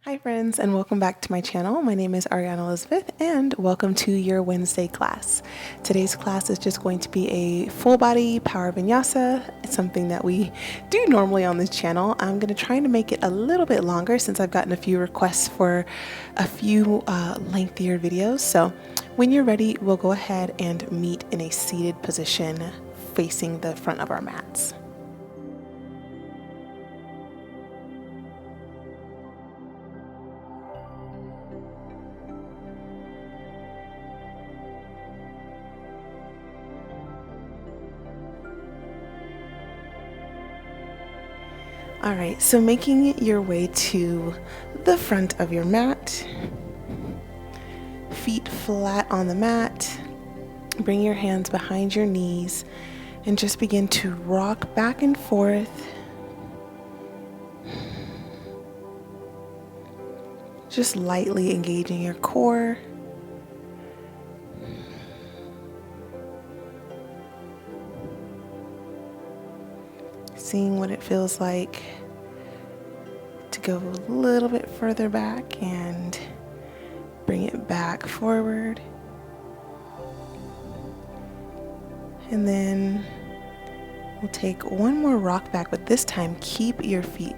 Hi friends, and welcome back to my channel. My name is Arianna Elizabeth and welcome to your Wednesday class. Today's class is just going to be a full body power vinyasa. It's something that we do normally on this channel. I'm going to try to make it a little bit longer since I've gotten a few requests for a few lengthier videos. So when you're ready, we'll go ahead and meet in a seated position facing the front of our mats. All right, so making your way to the front of your mat, feet flat on the mat, bring your hands behind your knees and just begin to rock back and forth. Just lightly engaging your core. Seeing what it feels like to go a little bit further back and bring it back forward. And then we'll take one more rock back, but this time keep your feet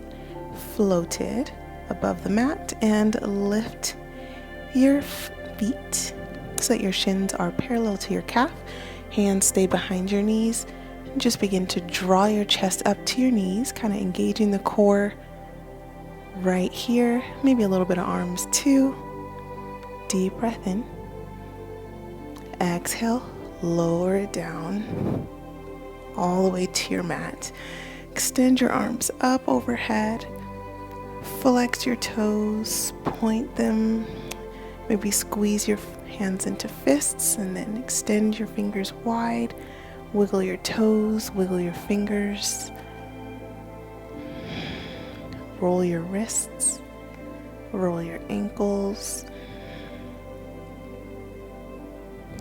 floated above the mat and lift your feet so that your shins are parallel to your calf. Hands stay behind your knees. Just begin to draw your chest up to your knees, kind of engaging the core right here. Maybe a little bit of arms too. Deep breath in. Exhale, lower it down all the way to your mat. Extend your arms up overhead. Flex your toes, point them. Maybe squeeze your hands into fists and then extend your fingers wide. Wiggle your toes, wiggle your fingers, roll your wrists, roll your ankles,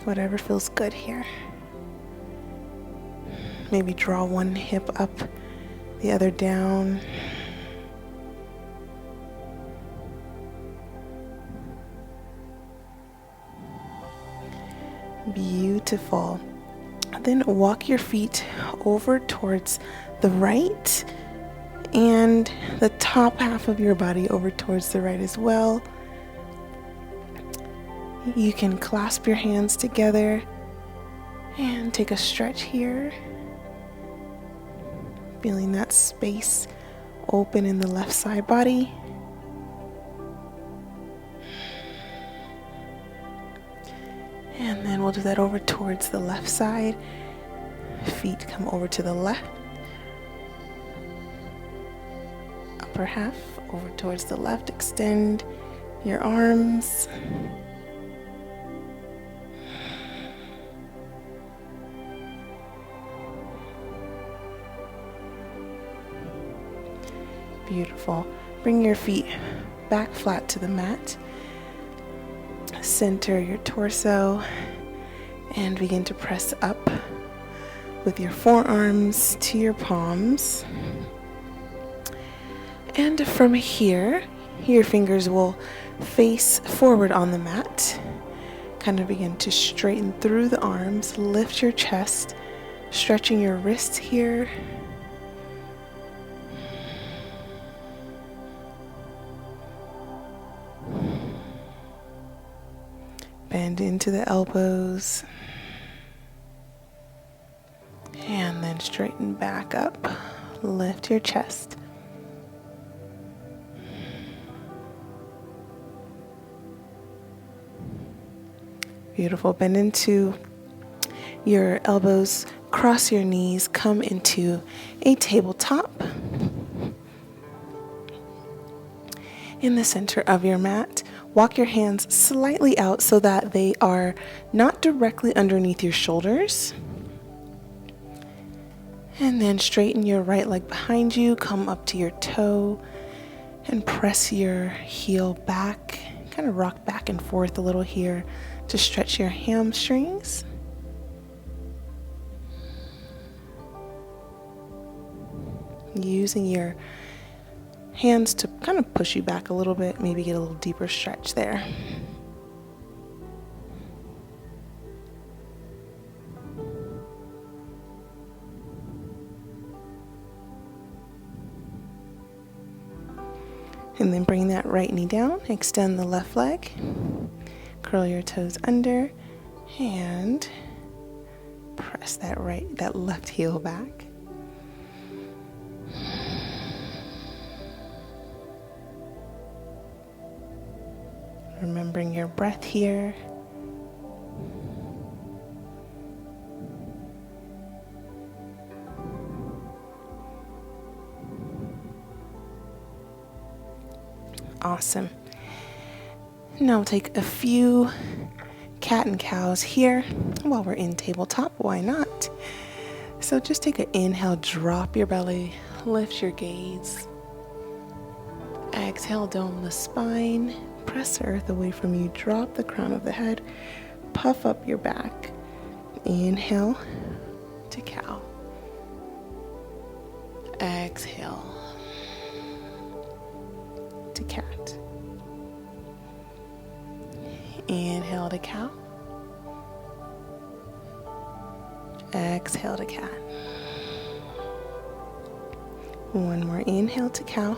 whatever feels good here. Maybe draw one hip up, the other down. Beautiful. Then walk your feet over towards the right and the top half of your body over towards the right as well. You can clasp your hands together and take a stretch here. Feeling that space open in the left side body. And then we'll do that over towards the left side. Feet come over to the left. Upper half over towards the left. Extend your arms. Beautiful. Bring your feet back flat to the mat. Center your torso and begin to press up with your forearms to your palms. And from here, your fingers will face forward on the mat. Kind of begin to straighten through the arms, lift your chest, stretching your wrists here. Bend into the elbows and then straighten back up. Lift your chest. Beautiful. Bend into your elbows, cross your knees, come into a tabletop. In the center of your mat, walk your hands slightly out so that they are not directly underneath your shoulders. And then straighten your right leg behind you, come up to your toe and press your heel back. Kind of rock back and forth a little here to stretch your hamstrings. Using your hands to kind of push you back a little bit, maybe get a little deeper stretch there. And then bring that right knee down, extend the left leg, curl your toes under, and press that left heel back. Remembering your breath here. Awesome. Now we'll take a few cat and cows here while we're in tabletop. Why not? So just take an inhale, drop your belly, lift your gaze. Exhale, dome the spine, press the earth away from you, drop the crown of the head, puff up your back. Inhale to cow. Exhale to cat. Inhale to cow. Exhale to cat. One more inhale to cow.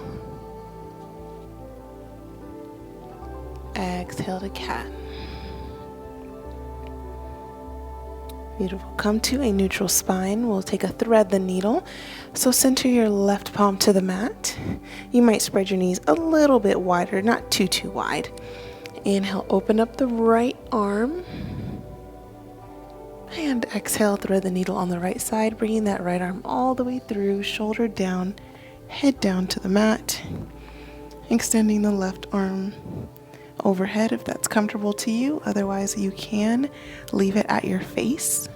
Exhale to cat. Beautiful. Come to a neutral spine. We'll take a thread the needle. So center your left palm to the mat. You might spread your knees a little bit wider, not too wide. Inhale, open up the right arm. And exhale, thread the needle on the right side, bringing that right arm all the way through, shoulder down, head down to the mat. Extending the left arm overhead if that's comfortable to you. Otherwise, you can leave it at your face.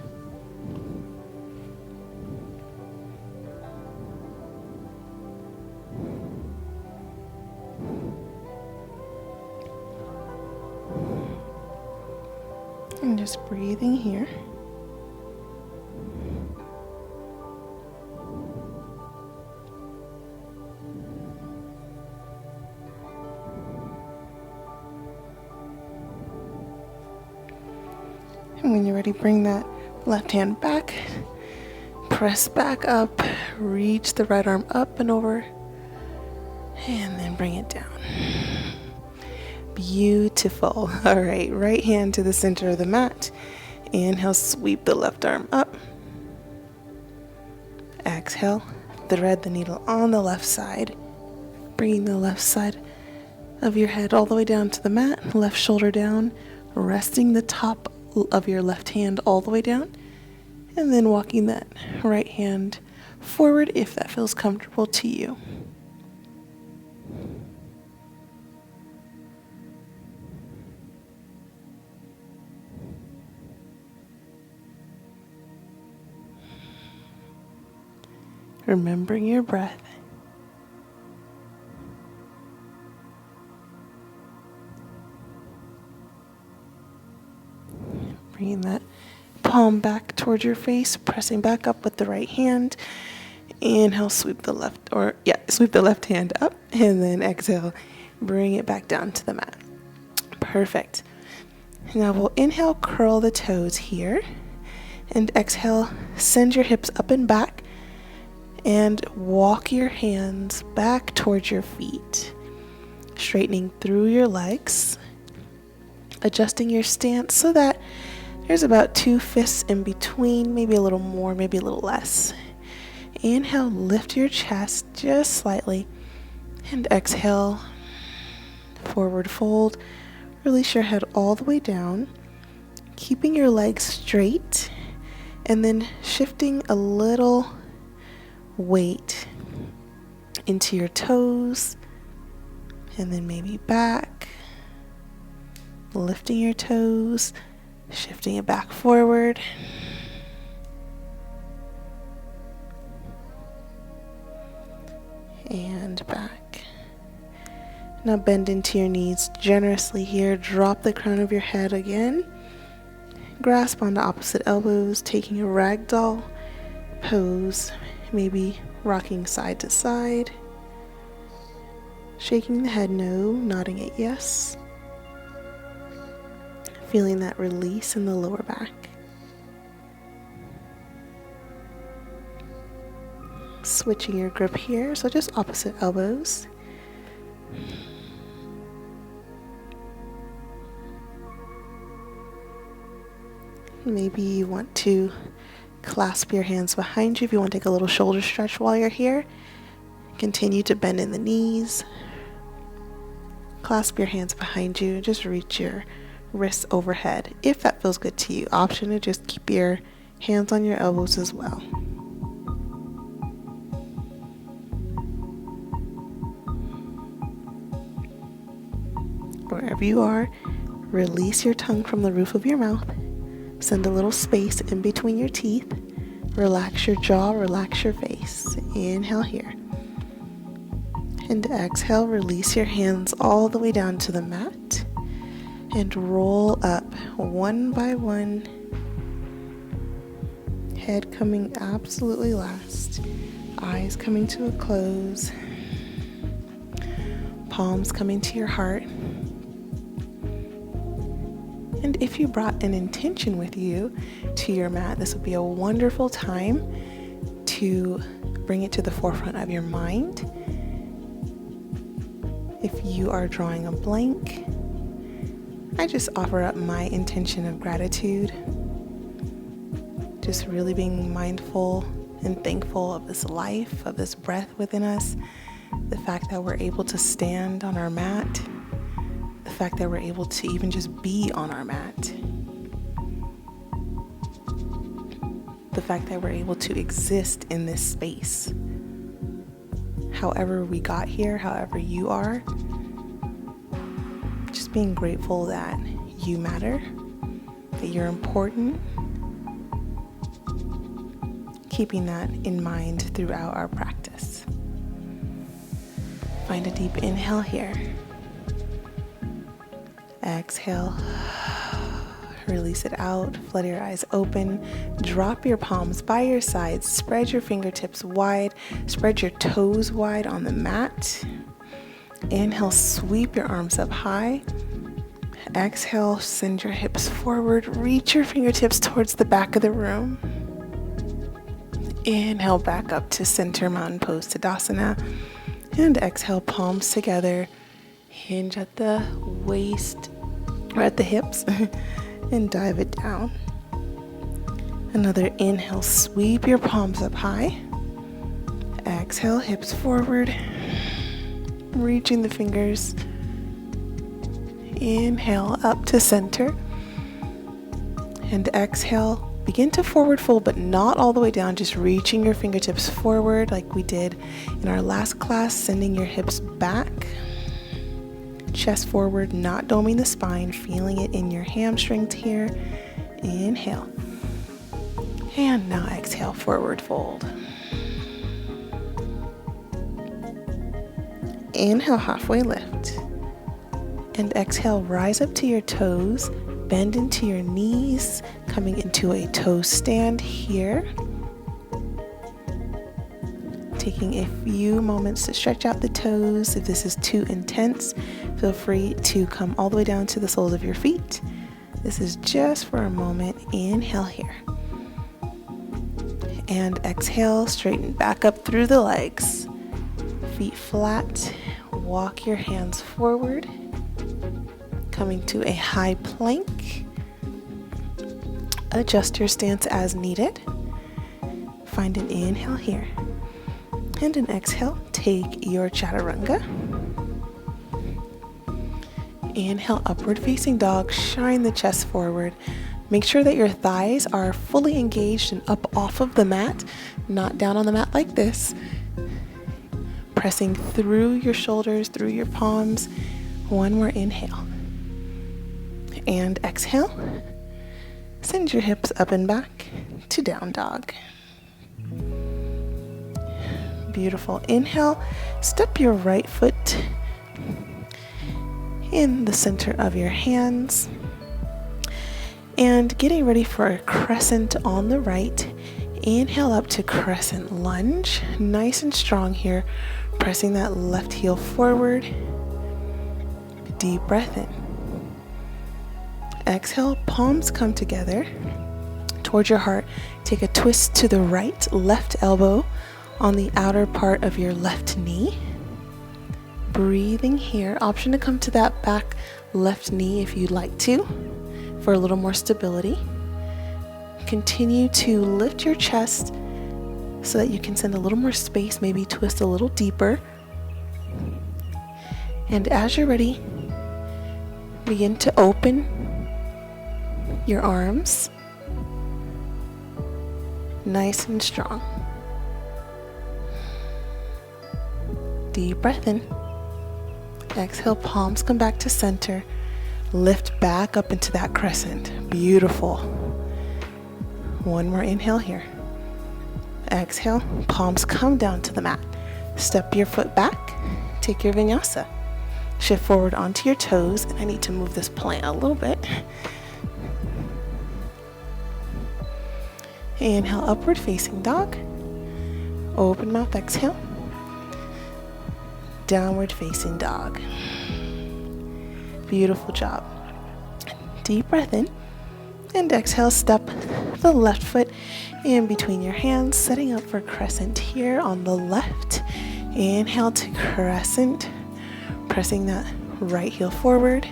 And just breathing here. And when you're ready, bring that left hand back, press back up, reach the right arm up and over, and then bring it down. Beautiful. All right, right hand to the center of the mat. Inhale, sweep the left arm up. Exhale, thread the needle on the left side, bringing the left side of your head all the way down to the mat, left shoulder down, resting the top of your left hand all the way down, and then walking that right hand forward if that feels comfortable to you. Remembering your breath. Bringing that palm back towards your face, pressing back up with the right hand. Inhale, sweep the left hand up, and then exhale, bring it back down to the mat. Perfect. Now we'll inhale, curl the toes here, and exhale, send your hips up and back, and walk your hands back towards your feet, straightening through your legs, adjusting your stance so that there's about 2 fists in between, maybe a little more, maybe a little less. Inhale, lift your chest just slightly, and exhale, forward fold. Release your head all the way down, keeping your legs straight, and then shifting a little weight into your toes, and then maybe back, lifting your toes, shifting it back forward. And back. Now bend into your knees generously here. Drop the crown of your head again. Grasp onto opposite elbows, taking a ragdoll pose, maybe rocking side to side. Shaking the head no, nodding it yes. Feeling that release in the lower back. Switching your grip here, so just opposite elbows. Maybe you want to clasp your hands behind you if you want to take a little shoulder stretch while you're here. Continue to bend in the knees. Clasp your hands behind you. Just reach your wrists overhead if that feels good to you. Option to just keep your hands on your elbows as well. Wherever you are, release your tongue from the roof of your mouth. Send a little space in between your teeth. Relax your jaw, relax your face. Inhale here. And exhale, release your hands all the way down to the mat. And roll up one by one. Head coming absolutely last. Eyes coming to a close. Palms coming to your heart. And if you brought an intention with you to your mat, this would be a wonderful time to bring it to the forefront of your mind. If you are drawing a blank, I just offer up my intention of gratitude. Just really being mindful and thankful of this life, of this breath within us, the fact that we're able to stand on our mat, the fact that we're able to even just be on our mat, the fact that we're able to exist in this space. However we got here, however you are, just being grateful that you matter, that you're important, keeping that in mind throughout our practice. Find a deep inhale here. Exhale. Release it out. Flutter your eyes open. Drop your palms by your sides. Spread your fingertips wide. Spread your toes wide on the mat. Inhale, sweep your arms up high. Exhale, send your hips forward. Reach your fingertips towards the back of the room. Inhale, back up to center mountain pose Tadasana. And exhale, palms together. Hinge at the waist or at the hips and dive it down. Another inhale, sweep your palms up high. Exhale, hips forward. Reaching the fingers. Inhale, up to center. And exhale, begin to forward fold, but not all the way down, just reaching your fingertips forward like we did in our last class, sending your hips back. Chest forward, not doming the spine, feeling it in your hamstrings here. Inhale. And now exhale, forward fold. Inhale, halfway lift. And exhale, rise up to your toes, bend into your knees, coming into a toe stand here. Taking a few moments to stretch out the toes. If this is too intense, feel free to come all the way down to the soles of your feet. This is just for a moment. Inhale here. And exhale, straighten back up through the legs. Feet flat. Walk your hands forward. Coming to a high plank. Adjust your stance as needed. Find an inhale here. And an exhale, take your chaturanga. Inhale, upward facing dog, shine the chest forward. Make sure that your thighs are fully engaged and up off of the mat, not down on the mat like this. Pressing through your shoulders, through your palms. One more inhale. And exhale. Send your hips up and back to down dog. Beautiful. Inhale, step your right foot in the center of your hands. And getting ready for a crescent on the right. Inhale up to crescent lunge. Nice and strong here. pressing that left heel forward. Deep breath in. Exhale, palms come together towards your heart. Take a twist to the right, left elbow on the outer part of your left knee. Breathing here, option to come to that back left knee if you'd like to, for a little more stability. Continue to lift your chest so that you can send a little more space, maybe twist a little deeper. And as you're ready, begin to open your arms nice and strong. Deep breath in. Exhale, palms come back to center. Lift back up into that crescent. Beautiful. One more inhale here. Exhale, palms come down to the mat. Step your foot back. Take your vinyasa. Shift forward onto your toes, and I need to move this plant a little bit. Inhale, upward facing dog. Open mouth, exhale. Downward facing dog. Beautiful job. Deep breath in, and exhale, step the left foot in between your hands, setting up for crescent here on the left. Inhale to crescent, pressing that right heel forward.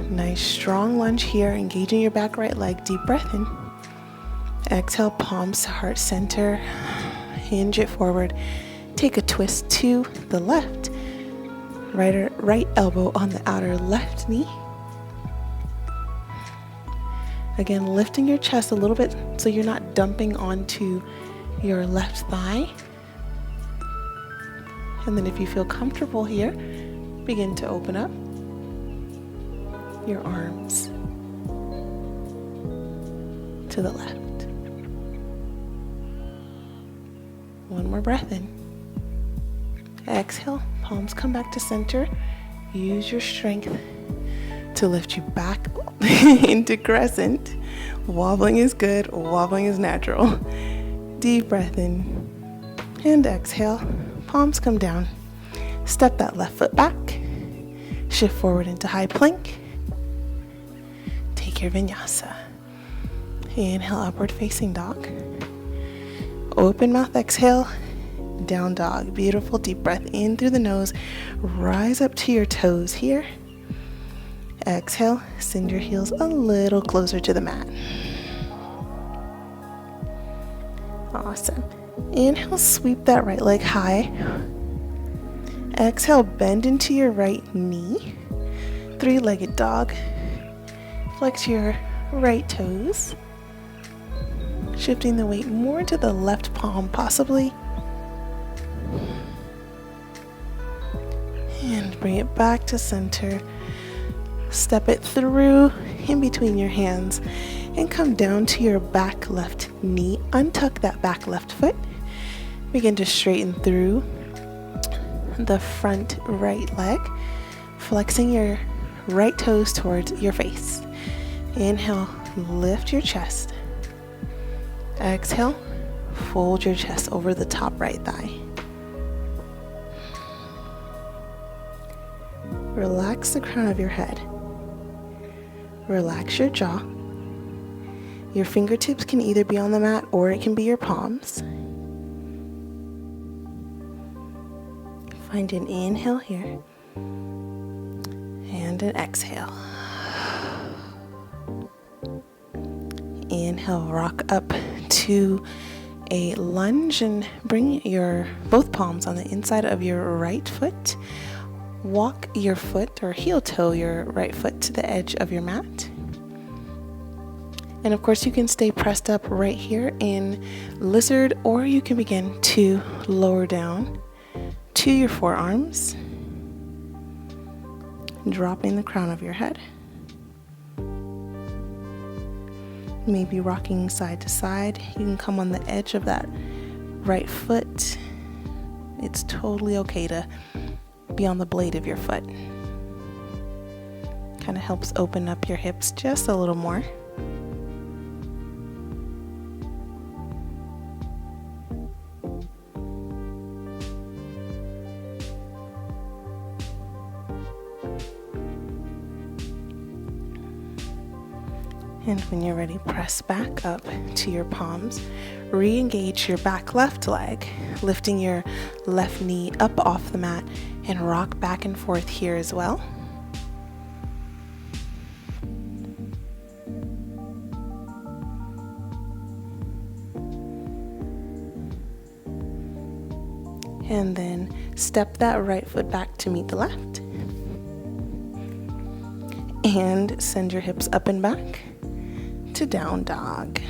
Nice strong lunge here, engaging your back right leg. Deep breath in. Exhale, palms to heart center, hinge it forward. Take a twist to the left, right elbow on the outer left knee. Again, lifting your chest a little bit so you're not dumping onto your left thigh. And then if you feel comfortable here, begin to open up your arms to the left. One more breath in. Exhale, palms come back to center. Use your strength to lift you back into crescent. Wobbling is good, wobbling is natural. Deep breath in and exhale, palms come down. Step that left foot back. Shift forward into high plank. Take your vinyasa. Inhale, upward facing dog. Open mouth, exhale. Down dog. Beautiful. Deep breath in through the nose. Rise up to your toes here. Exhale. Send your heels a little closer to the mat. Awesome. Inhale, sweep that right leg high. Exhale, bend into your right knee. Three-legged dog. Flex your right toes. Shifting the weight more to the left palm, possibly. And bring it back to center. Step it through in between your hands and come down to your back left knee. Untuck that back left foot. Begin to straighten through the front right leg, flexing your right toes towards your face. Inhale, lift your chest. Exhale, fold your chest over the top right thigh. Relax the crown of your head. Relax your jaw. Your fingertips can either be on the mat or it can be your palms. Find an inhale here and an exhale. Inhale, rock up to a lunge and bring your both palms on the inside of your right foot. Walk your foot or heel toe your right foot to the edge of your mat. And of course you can stay pressed up right here in lizard, or you can begin to lower down to your forearms, dropping the crown of your head. Maybe rocking side to side. You can come on the edge of that right foot. It's totally okay to be on the blade of your foot. Kind of helps open up your hips just a little more. And when you're ready, press back up to your palms. Re-engage your back left leg, lifting your left knee up off the mat, and rock back and forth here as well. And then step that right foot back to meet the left. And send your hips up and back to down dog.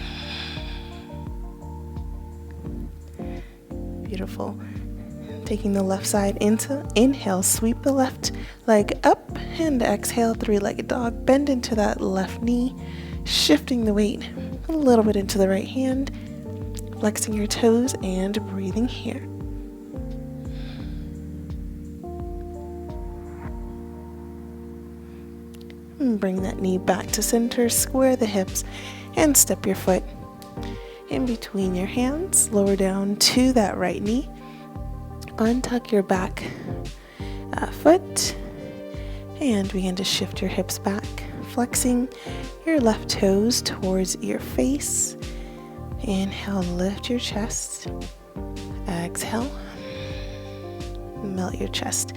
Beautiful. Taking the left side into inhale, sweep the left leg up, and exhale, three-legged dog. Bend into that left knee, shifting the weight a little bit into the right hand, flexing your toes and breathing here. And bring that knee back to center, square the hips, and step your foot in between your hands, lower down to that right knee. Untuck your back foot and begin to shift your hips back, flexing your left toes towards your face. Inhale, lift your chest. Exhale, melt your chest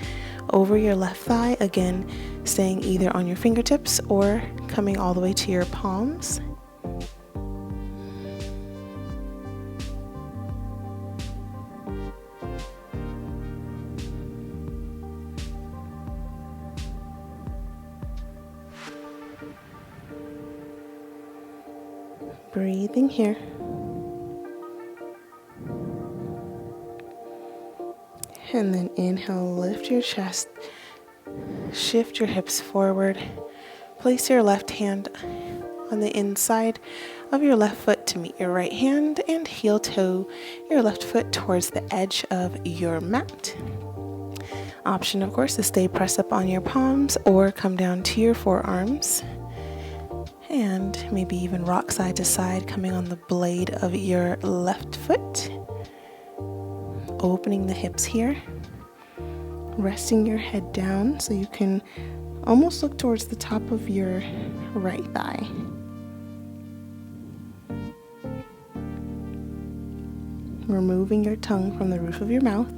over your left thigh, again staying either on your fingertips or coming all the way to your palms. Breathing here. And then inhale, lift your chest, shift your hips forward, place your left hand on the inside of your left foot to meet your right hand, and heel toe your left foot towards the edge of your mat. Option, of course, is stay pressed up on your palms or come down to your forearms. And maybe even rock side to side, coming on the blade of your left foot. Opening the hips here. Resting your head down so you can almost look towards the top of your right thigh. Removing your tongue from the roof of your mouth.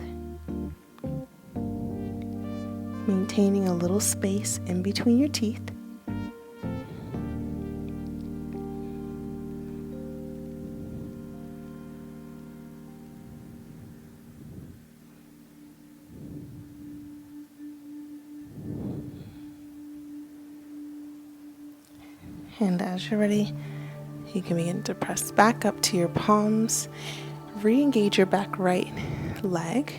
Maintaining a little space in between your teeth. And as you're ready, you can begin to press back up to your palms. Re-engage your back right leg.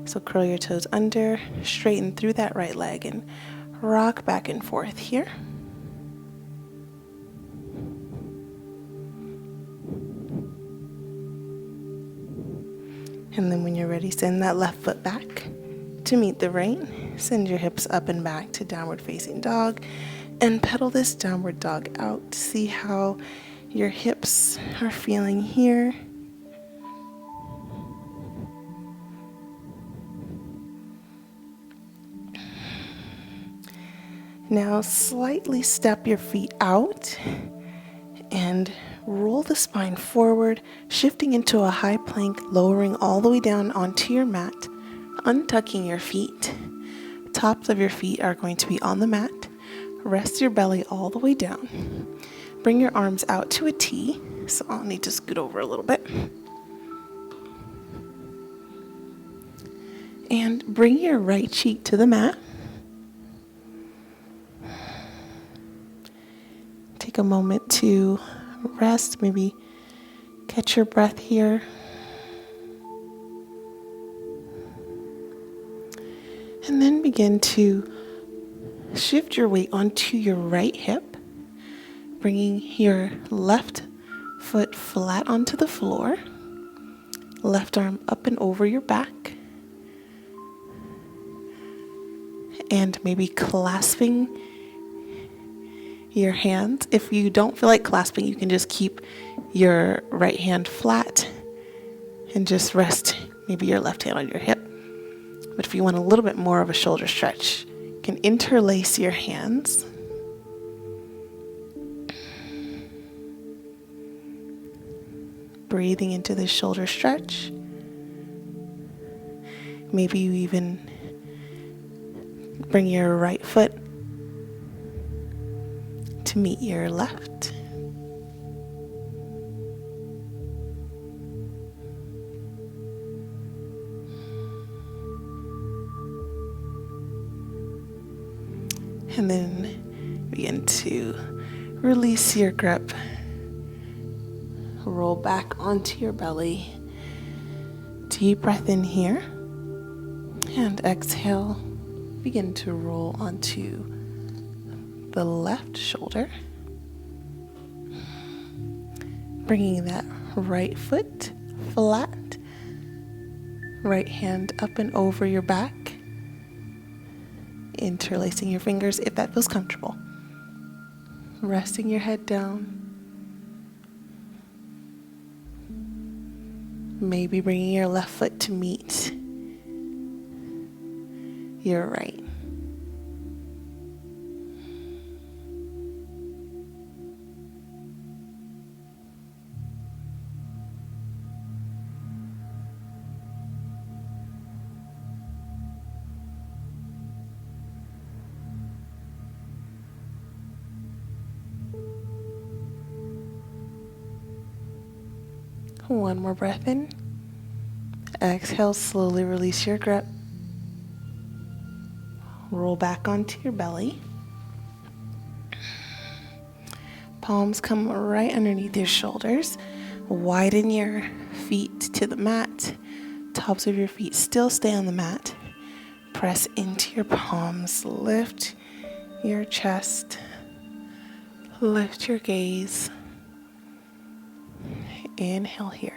So curl your toes under, straighten through that right leg, and rock back and forth here. And then when you're ready, send that left foot back to meet the right. Send your hips up and back to downward facing dog. And pedal this downward dog out. See how your hips are feeling here. Now slightly step your feet out and roll the spine forward, shifting into a high plank, lowering all the way down onto your mat, untucking your feet. Tops of your feet are going to be on the mat. Rest your belly all the way down. Bring your arms out to a T, so I'll need to scoot over a little bit. And bring your right cheek to the mat. Take a moment to rest, maybe catch your breath here. And then begin to shift your weight onto your right hip, bringing your left foot flat onto the floor, left arm up and over your back, and maybe clasping your hands. If you don't feel like clasping, you can just keep your right hand flat and just rest maybe your left hand on your hip. But if you want a little bit more of a shoulder stretch, you can interlace your hands. breathing into the shoulder stretch. Maybe you even bring your right foot to meet your left. And then begin to release your grip. Roll back onto your belly. Deep breath in here. And exhale. Begin to roll onto the left shoulder. Bringing that right foot flat. Right hand up and over your back. Interlacing your fingers if that feels comfortable. Resting your head down. Maybe bringing your left foot to meet your right. One more breath in. Exhale, slowly release your grip. Roll back onto your belly. Palms come right underneath your shoulders. Widen your feet to the mat. Tops of your feet still stay on the mat. Press into your palms. Lift your chest. Lift your gaze. Inhale here.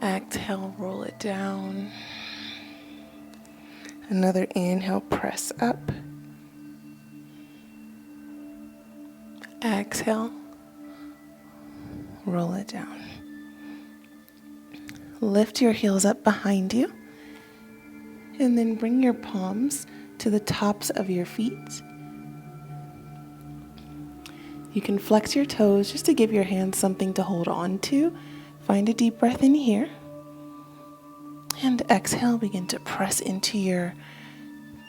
Exhale, roll it down. Another inhale, press up. Exhale, roll it down. Lift your heels up behind you. And then bring your palms to the tops of your feet. You can flex your toes just to give your hands something to hold on to. Find a deep breath in here. And exhale, begin to press into your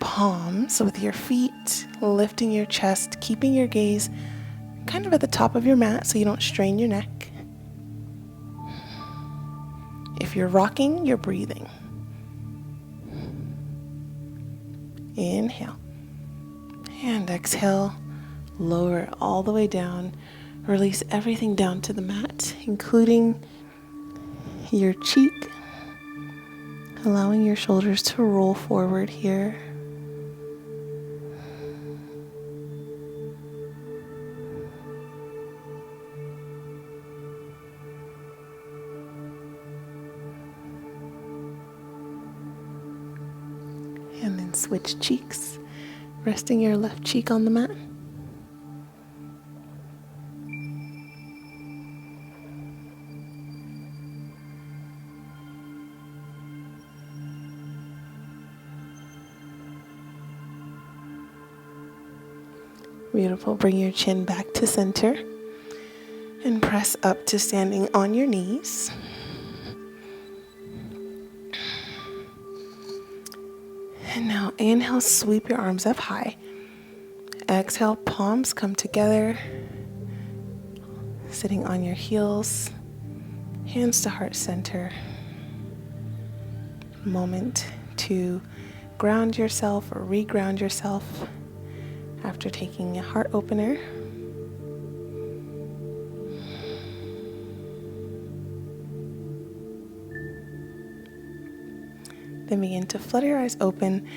palms with your feet, lifting your chest, keeping your gaze kind of at the top of your mat so you don't strain your neck. If you're rocking, you're breathing. Inhale. And exhale. Lower it all the way down. Release everything down to the mat, including your cheek. Allowing your shoulders to roll forward here. And then switch cheeks, resting your left cheek on the mat. Beautiful. Bring your chin back to center and press up to standing on your knees. And now inhale, sweep your arms up high. Exhale, palms come together, sitting on your heels, hands to heart center. Moment to ground yourself or re-ground yourself after taking a heart opener. Then begin to flutter your eyes open.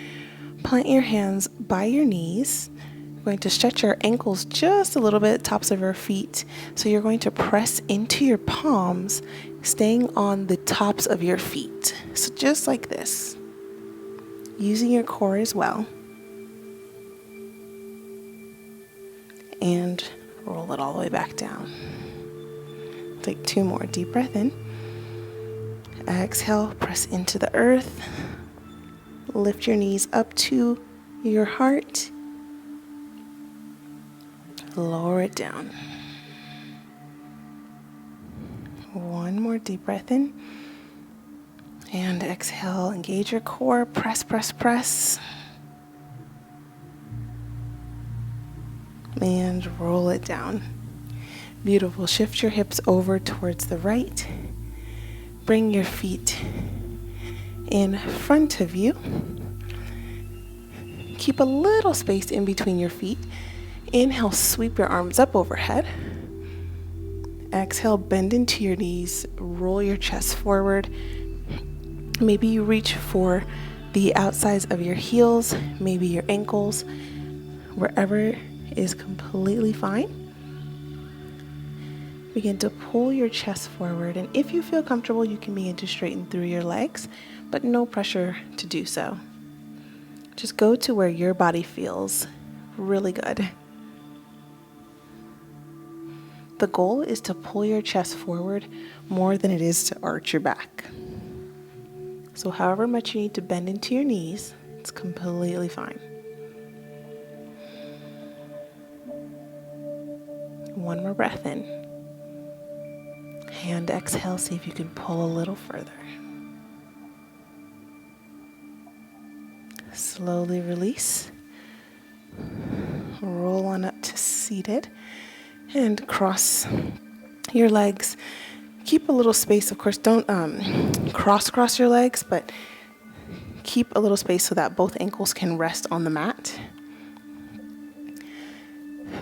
Plant your hands by your knees. You're going to stretch your ankles just a little bit, tops of your feet. So you're going to press into your palms, staying on the tops of your feet. So just like this, using your core as well. And roll it all the way back down. Take 2 more. Deep breath in. Exhale, press into the earth. Lift your knees up to your heart. Lower it down. One more deep breath in. And exhale, engage your core, press, press, press. And roll it down. Beautiful. Shift your hips over towards the right. Bring your feet in front of you. Keep a little space in between your feet. Inhale, sweep your arms up overhead. Exhale, bend into your knees, roll your chest forward. Maybe you reach for the outsides of your heels, maybe your ankles, wherever is completely fine. Begin to pull your chest forward, and if you feel comfortable, you can begin to straighten through your legs, but no pressure to do so. Just go to where your body feels really good. The goal is to pull your chest forward more than it is to arch your back. So however much you need to bend into your knees, it's completely fine. One more breath in. And exhale, see if you can pull a little further. Slowly release. Roll on up to seated and cross your legs. Keep a little space, of course, don't cross your legs, but keep a little space so that both ankles can rest on the mat.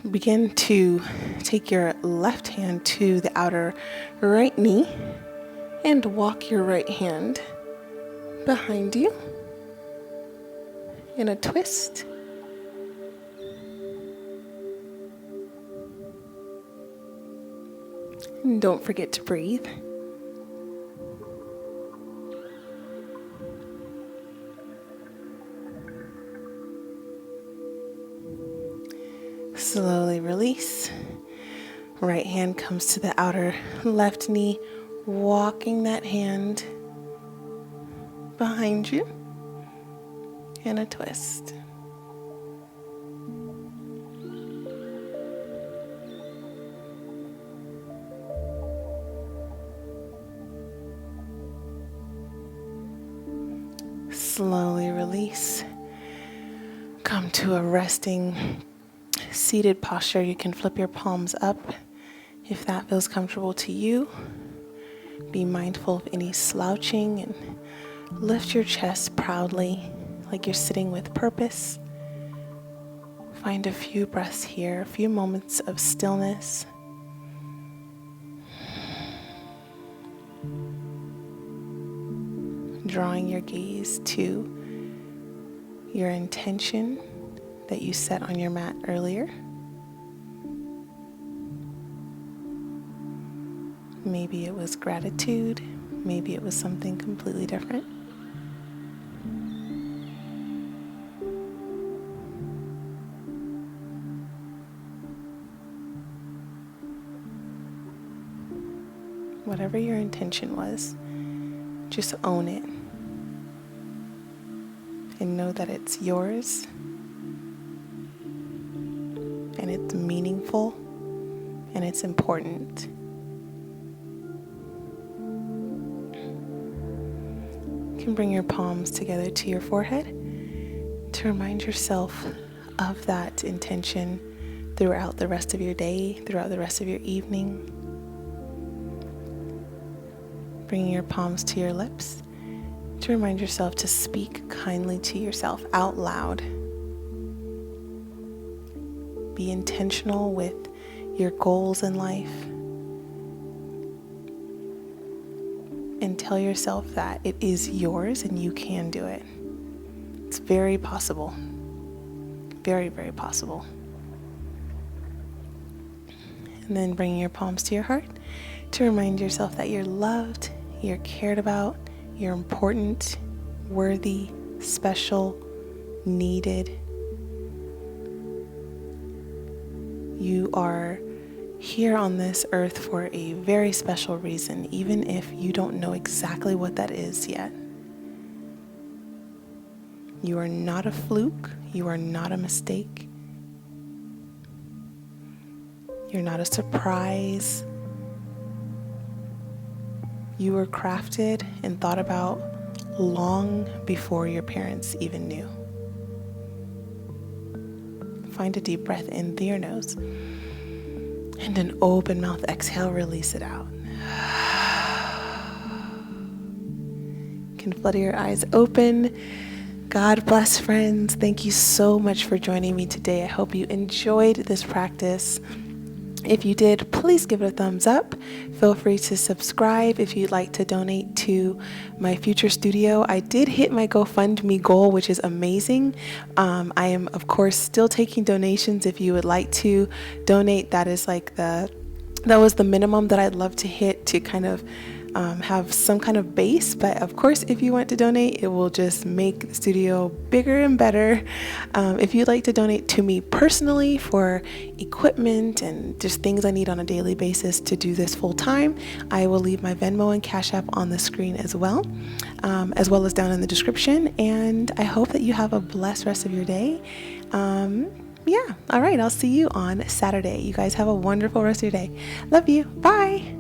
Begin to take your left hand to the outer right knee and walk your right hand behind you in a twist. And don't forget to breathe. Slowly release. Right hand comes to the outer left knee, walking that hand behind you in a twist. Slowly release. Come to a resting seated posture. You can flip your palms up if that feels comfortable to you. Be mindful of any slouching and lift your chest proudly like you're sitting with purpose. Find a few breaths here, a few moments of stillness. Drawing your gaze to your intention that you set on your mat earlier. Maybe it was gratitude, maybe it was something completely different. Whatever your intention was, just own it. And know that it's yours. And it's meaningful. And it's important. You can bring your palms together to your forehead to remind yourself of that intention throughout the rest of your day, throughout the rest of your evening. Bringing your palms to your lips to remind yourself to speak kindly to yourself out loud. Be intentional with your goals in life. And tell yourself that it is yours and you can do it. It's very possible. Very, very possible. And then bringing your palms to your heart to remind yourself that you're loved, you're cared about, you're important, worthy, special, needed. You are here on this earth for a very special reason, even if you don't know exactly what that is yet. You are not a fluke. You are not a mistake. You're not a surprise. You were crafted and thought about long before your parents even knew. Find a deep breath in through your nose. And an open mouth exhale, release it out. You can flutter your eyes open. God bless, friends. Thank you so much for joining me today. I hope you enjoyed this practice. If you did, please give it a thumbs up. Feel free to subscribe if you'd like to donate to my future studio. I did hit my GoFundMe goal, which is amazing. I am, of course, still taking donations. If you would like to donate, that was the minimum that I'd love to hit to kind of have some kind of base. But of course, if you want to donate, it will just make the studio bigger and better. If you'd like to donate to me personally for equipment and just things I need on a daily basis to do this full time, I will leave my Venmo and CashApp on the screen as well as down in the description. And I hope that you have a blessed rest of your day. All right, I'll see you on Saturday. You guys have a wonderful rest of your day. Love you. Bye.